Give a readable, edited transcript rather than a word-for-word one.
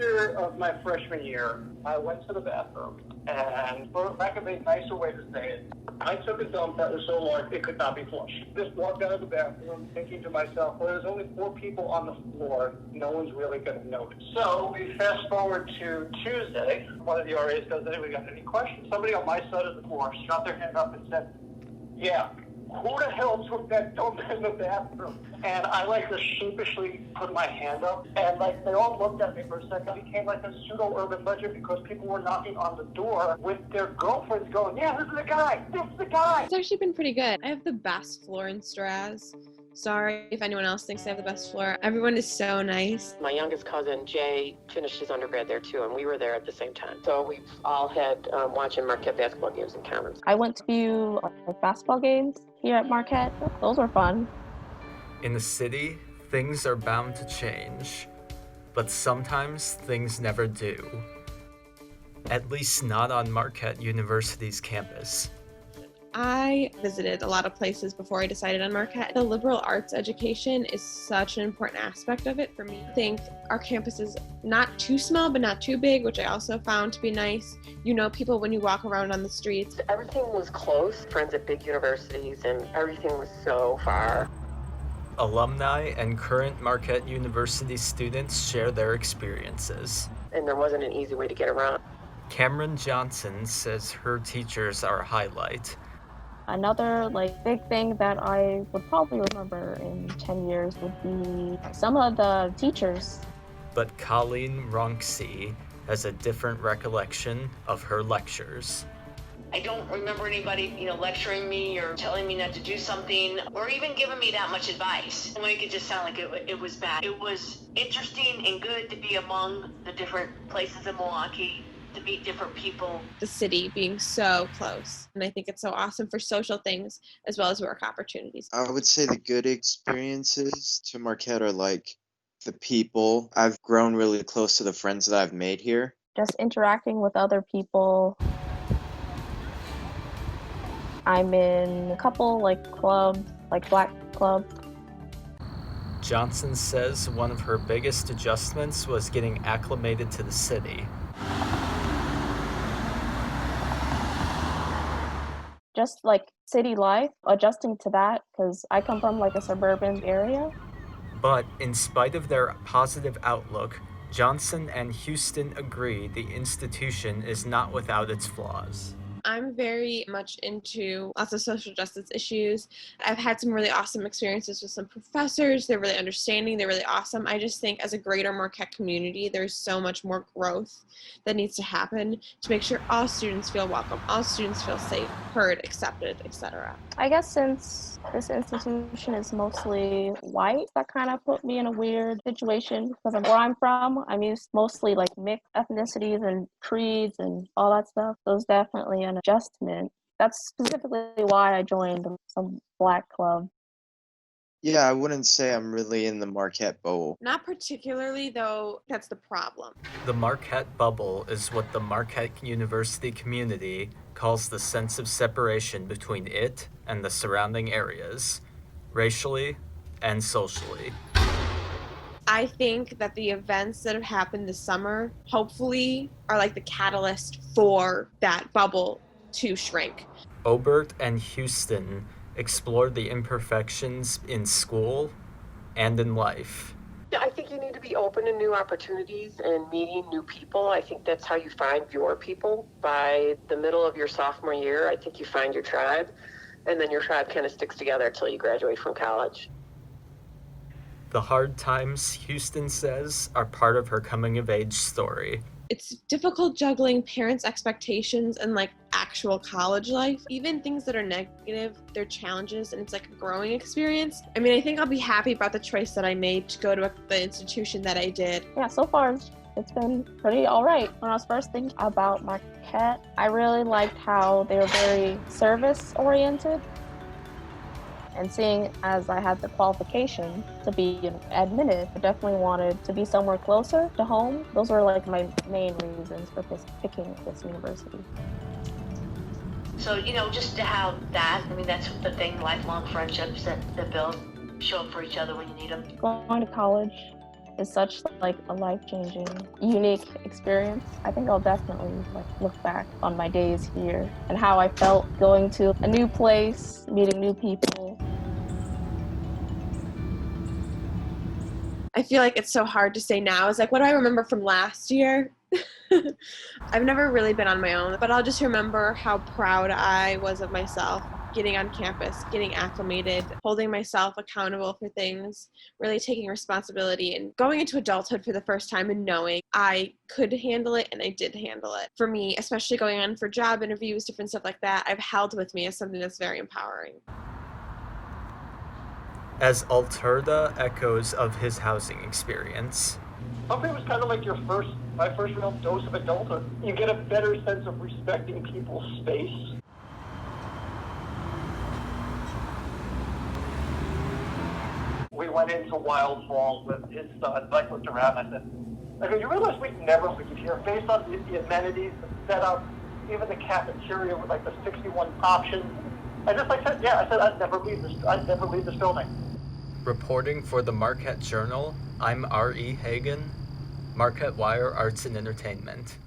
semester of my freshman year, I went to the bathroom, and for lack of a nicer way to say it, I took a dump that was so large it could not be flushed. Just walked out of the bathroom thinking to myself, well, there's only 4 people on the floor. No one's really going to notice. So we fast forward to Tuesday. One of the RAs goes, anybody got any questions? Somebody on my side of the floor shot their hand up and said, yeah, who the hell took that dump in the bathroom? And I just sheepishly put my hand up, and they all looked at me for a second. It became like a pseudo-urban legend because people were knocking on the door with their girlfriends going, yeah, this is the guy, this is the guy. It's actually been pretty good. I have the best floor in Straz. Sorry if anyone else thinks I have the best floor. Everyone is so nice. My youngest cousin, Jay, finished his undergrad there too, and we were there at the same time. So we've all had watching Marquette basketball games in common. I went to a few basketball games here at Marquette. Those were fun. In the city, things are bound to change, but sometimes things never do. At least not on Marquette University's campus. I visited a lot of places before I decided on Marquette. The liberal arts education is such an important aspect of it for me. I think our campus is not too small, but not too big, which I also found to be nice. You know people when you walk around on the streets. Everything was close, friends at big universities, and everything was so far. Alumni and current Marquette University students share their experiences. And there wasn't an easy way to get around. Cameron Johnson says her teachers are a highlight. Another big thing that I would probably remember in 10 years would be some of the teachers. But Colleen Ronksy has a different recollection of her lectures. I don't remember anybody, lecturing me or telling me not to do something or even giving me that much advice. To make it just sound like it was bad. It was interesting and good to be among the different places in Milwaukee, to meet different people. The city being so close. And I think it's so awesome for social things as well as work opportunities. I would say the good experiences to Marquette are the people. I've grown really close to the friends that I've made here. Just interacting with other people. I'm in a couple clubs, Black Club. Johnson says one of her biggest adjustments was getting acclimated to the city. Just city life, adjusting to that, because I come from a suburban area. But in spite of their positive outlook, Johnson and Houston agree the institution is not without its flaws. I'm very much into lots of social justice issues. I've had some really awesome experiences with some professors. They're really understanding. They're really awesome. I just think as a greater Marquette community, there's so much more growth that needs to happen to make sure all students feel welcome, all students feel safe, heard, accepted, etc. I guess since this institution is mostly white, that kind of put me in a weird situation because of where I'm from. I'm used mostly mixed ethnicities and creeds and all that stuff. So it's definitely an adjustment. That's specifically why I joined some Black club. Yeah, I wouldn't say I'm really in the Marquette bubble. Not particularly, though. That's the problem. The Marquette bubble is what the Marquette University community calls the sense of separation between it and the surrounding areas, racially and socially. I think that the events that have happened this summer hopefully are the catalyst for that bubble to shrink. Obert and Houston explored the imperfections in school and in life. I think you need to be open to new opportunities and meeting new people. I think that's how you find your people. By the middle of your sophomore year, I think you find your tribe, and then your tribe kind of sticks together until you graduate from college. The hard times, Houston says, are part of her coming-of-age story. It's difficult juggling parents' expectations and actual college life. Even things that are negative, they're challenges, and it's a growing experience. I mean, I think I'll be happy about the choice that I made to go to the institution that I did. Yeah, so far it's been pretty all right. When I was first thinking about Marquette, I really liked how they were very service-oriented. And seeing as I had the qualification to be admitted, I definitely wanted to be somewhere closer to home. Those were my main reasons for picking this university. So, just to have that, that's the thing, lifelong friendships that build, show up for each other when you need them. Going to college is such like a life-changing, unique experience. I think I'll definitely like look back on my days here and how I felt going to a new place, meeting new people. I feel like it's so hard to say now. It's like, what do I remember from last year? I've never really been on my own, but I'll just remember how proud I was of myself, getting on campus, getting acclimated, holding myself accountable for things, really taking responsibility and going into adulthood for the first time and knowing I could handle it and I did handle it. For me, especially going on for job interviews, different stuff like that, I've held with me as something that's very empowering. As Alturda echoes of his housing experience. Hopefully it was kind of like my first real dose of adulthood. You get a better sense of respecting people's space. We went into Wild Falls with his son. I looked around and I said, you realize we'd never leave here based on the amenities, the setup, even the cafeteria with like the 61 options. I said, I'd never leave this building. Reporting for the Marquette Journal, I'm R.E. Hagan, Marquette Wire Arts and Entertainment.